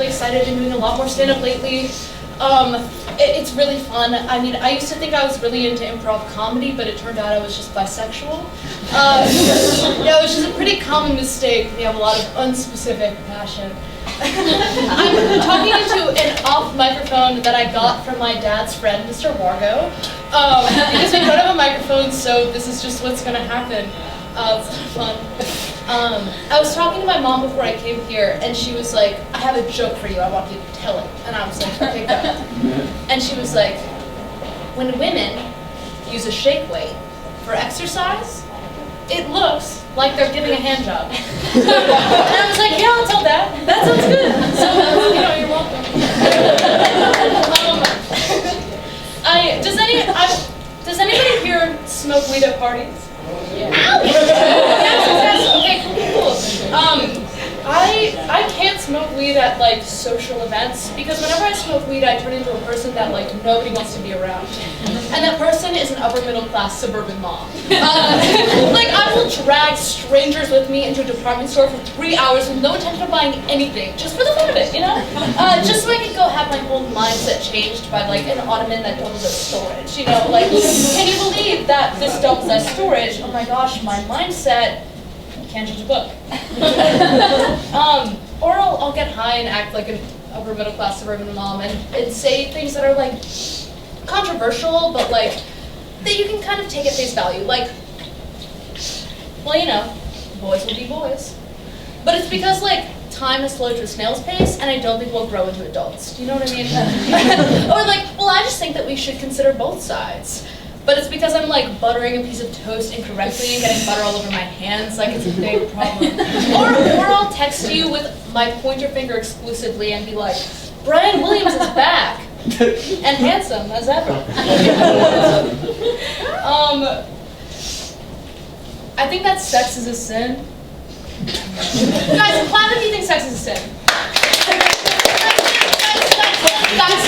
really excited and doing a lot more stand-up lately. It's really fun. I mean, I used to think I was really into improv comedy, but it turned out I was just bisexual. Yeah, which is a pretty common mistake. We have a lot of unspecific passion. I'm talking into an off microphone that I got from my dad's friend, Mr. Wargo. Because we don't have a microphone, so this is just what's gonna happen. It's fun. I was talking to my mom before I came here, and she was like, I have a joke for you, I want you to tell it. And I was like, okay, go. And she was like, when women use a shake weight for exercise, it looks like they're giving a hand job. And I was like, yeah, I'll tell that. That sounds good. So, you're welcome. Does anybody here smoke weed at parties? Yeah. Ow! Yes, okay, cool. I can't smoke weed at like social events because whenever I smoke weed, I turn into a person that like nobody wants to be around, and that person is an upper middle class suburban mom. Like I will drag strangers with me into a department store for 3 hours with no intention of buying anything, just for the fun of it, just so I could go have my whole mindset changed by like an ottoman that doubles as storage, like can you believe that this doubles as storage? Oh my gosh, my mindset. Can't judge a book. Or I'll get high and act like an upper middle class suburban mom and say things that are like controversial, but like that you can kind of take at face value. Like, well, boys will be boys. But it's because like time has slowed to a snail's pace, and I don't think we'll grow into adults. Do you know what I mean? Or like, well, I just think that we should consider both sides. But it's because I'm like buttering a piece of toast incorrectly and getting butter all over my hands, like it's a big problem. Or I'll text you with my pointer finger exclusively and be like, Brian Williams is back and handsome as ever. I think that sex is a sin. Guys, clap if you think sex is a sin. Guys,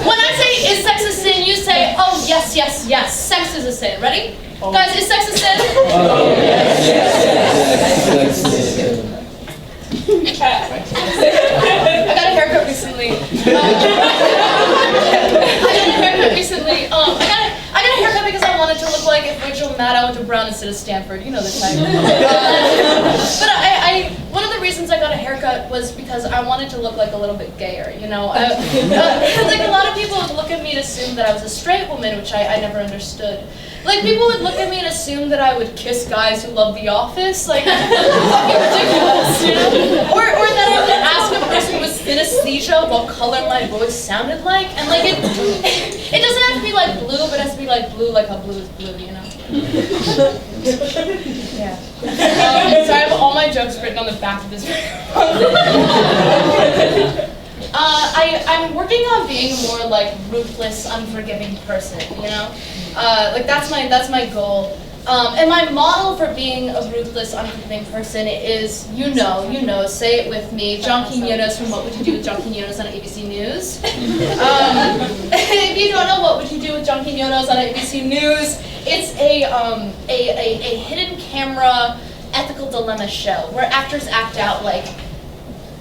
when I say, is sex a sin, you say, oh, yes, yes, yes, sex is a sin. Ready? Oh. Guys, is sex a sin? Oh, yes, yes, yes. I got a haircut recently. I got a haircut because I wanted to look like if Rachel Maddow went to Brown instead of Stanford. You know the type. But one of the reasons I got a haircut was because I wanted to look like a little bit gayer, like a lot of people would look at me and assume that I was a straight woman, which I never understood. Like people would look at me and assume that I would kiss guys who love The Office, like fucking ridiculous, Or that I would ask a person with synesthesia what color my voice sounded like, and like it doesn't have to be like blue, but it has to be like blue, like how blue is blue, Yeah. So I have all my jokes written on the back of this I'm working on being a more like ruthless, unforgiving person, like that's my goal. And my model for being a ruthless, unforgiving person is, say it with me, John Quinones from What Would You Do with John Quinones on ABC News. If you don't know What Would You Do with John Quinones on ABC News, it's a hidden camera ethical dilemma show where actors act out like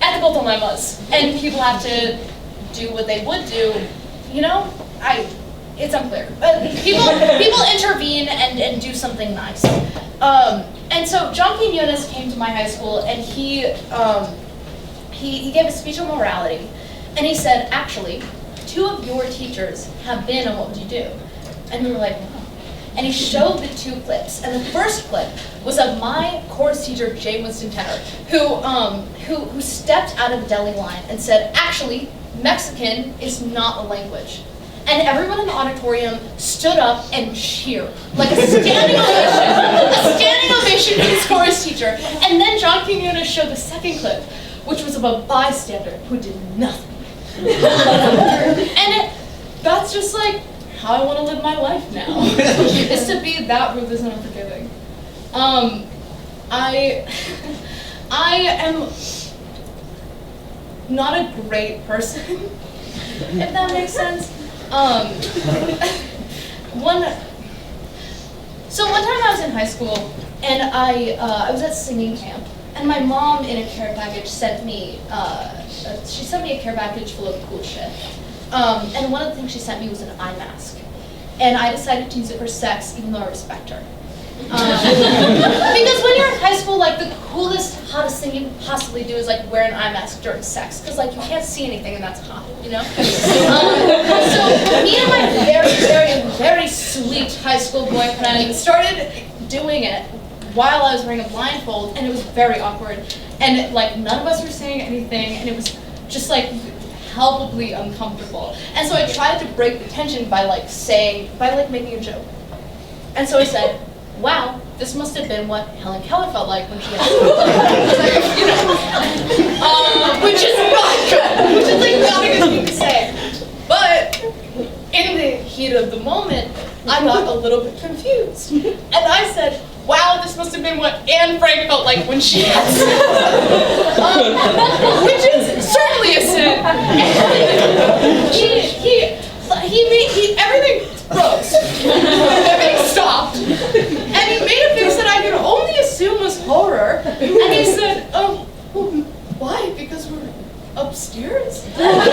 ethical dilemmas, and people have to do what they would do. It's unclear. People intervene and do something nice. And so John Quinones came to my high school, and he gave a speech on morality, and he said, actually, 2 of your teachers have been on What Would You Do? And we were like, wow. And he showed the 2 clips, and the first clip was of my chorus teacher, Jay Winston Tenner, who stepped out of the deli line and said, actually, Mexican is not a language. And everyone in the auditorium stood up and cheered, like a standing ovation for his chorus teacher. And then John Quinones showed the second clip, which was of a bystander who did nothing. And that's just like how I want to live my life now, is to be that ruthless and unforgiving. I am not a great person, if that makes sense. One time I was in high school, and I was at singing camp, And my mom, in a care package, sent me, she sent me a care package full of cool shit. And one of the things she sent me was an eye mask. And I decided to use it for sex, even though I respect her. Because when you're in high school, like, the coolest, hottest thing you can possibly do is, like, wear an eye mask during sex. Because, like, you can't see anything, and that's hot, you know? So me and my very, very, very sweet high school boyfriend started doing it while I was wearing a blindfold, and it was very awkward. And, like, none of us were saying anything, and it was just, like, palpably uncomfortable. And so I tried to break the tension by, like, making a joke. And so I said, wow, this must have been what Helen Keller felt like when she had you know, which is not good, which is, like, not a good thing to say. But in the heat of the moment, I got a little bit confused. And I said, wow, this must have been what Anne Frank felt like when she had sex. Which is certainly a sin. Everything froze. Everything stopped. And he made a face that I could only assume was horror. And he said, oh, well, why? Because we're upstairs? We never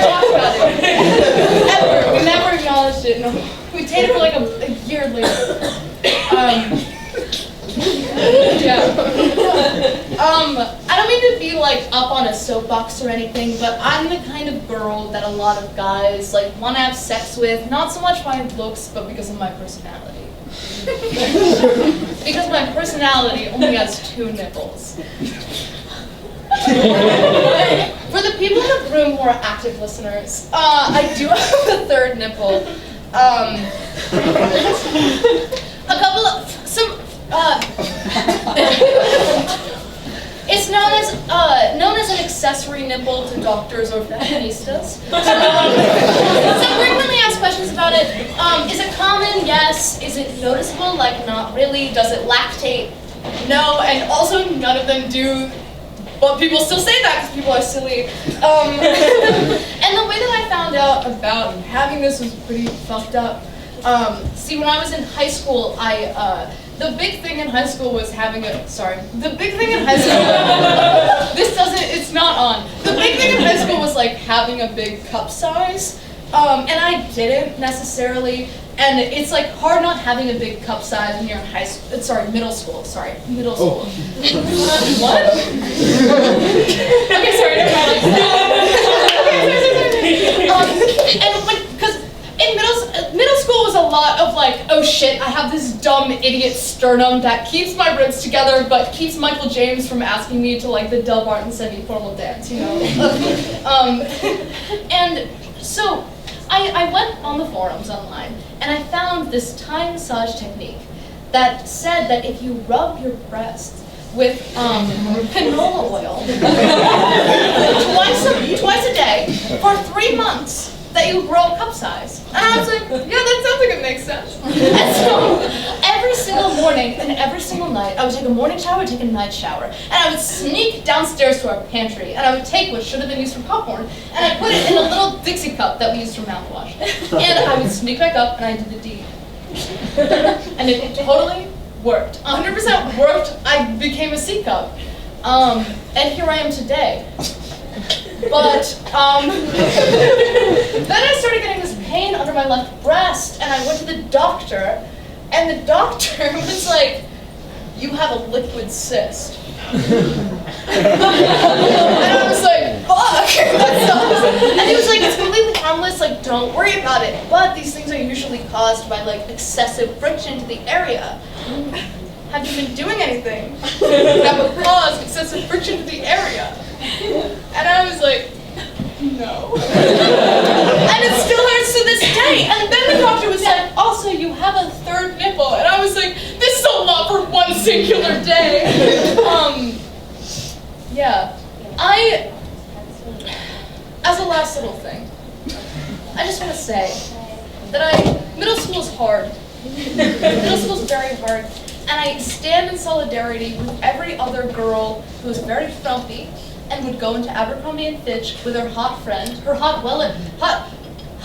talked about it. Ever. We never acknowledged it. No. We dated for like a year later. I don't mean to be like up on a soapbox or anything, but I'm the kind of girl that a lot of guys like want to have sex with, not so much by looks, but because of my personality. Because my personality only has 2 nipples. For the people in the room who are active listeners, I do have a 3rd nipple. It's known as an accessory nipple to doctors or fashionistas. Some frequently asked questions about it. Is it common? Yes. Is it noticeable? Like, not really. Does it lactate? No. And also, none of them do. But people still say that because people are silly. And the way that I found out about having this was pretty fucked up. See, when I was in high school, the big thing in high school was having a, the big thing in high school, it's not on. The big thing in high school was like having a big cup size, and I didn't necessarily, and it's like hard not having a big cup size when you're in middle school. Oh. What? Okay, sorry, never mind. And because in middle school was a lot of like, oh shit, I have this dumb idiot sternum that keeps my ribs together but keeps Michael James from asking me to like the Del Barton semi-formal dance, you know? And so I went on the forums online and I found this Thai massage technique that said that if you rub your breasts with canola oil twice a day for 3 months, that you grow cup size. And I was like, yeah, that sounds like it makes sense. And so every single morning and every single night, I would take a morning shower, take a night shower, and I would sneak downstairs to our pantry, and I would take what should have been used for popcorn, and I put it in a little Dixie cup that we used for mouthwash. And I would sneak back up, and I did the deed. And it totally worked. 100% worked. I became a C cup. And here I am today. But then I started getting this pain under my left breast, and I went to the doctor, and the doctor was like, you have a liquid cyst. And I was like, fuck, that sucks. And he was like, it's completely harmless, like, don't worry about it. But these things are usually caused by, like, excessive friction to the area. Have you been doing anything that would cause excessive friction to the area? And I was like, no. And it still hurts to this day. And then the doctor was like, also, you have a 3rd nipple. And I was like, this is a lot for one singular day. Yeah. As a last little thing, I just want to say that middle school is hard. Middle school is very hard. And I stand in solidarity with every other girl who is very frumpy and would go into Abercrombie & Fitch with her hot friend, her hot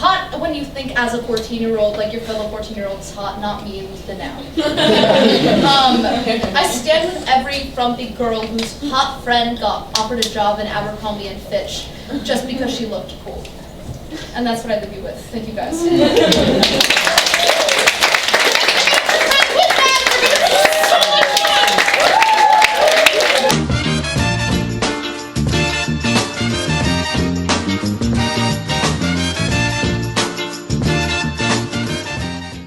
Hot when you think as a 14-year-old, like your fellow 14-year-old is hot, not me who's the noun. I stand with every frumpy girl whose hot friend got offered a job in Abercrombie and Fitch just because she looked cool. And that's what I leave you with. Thank you guys.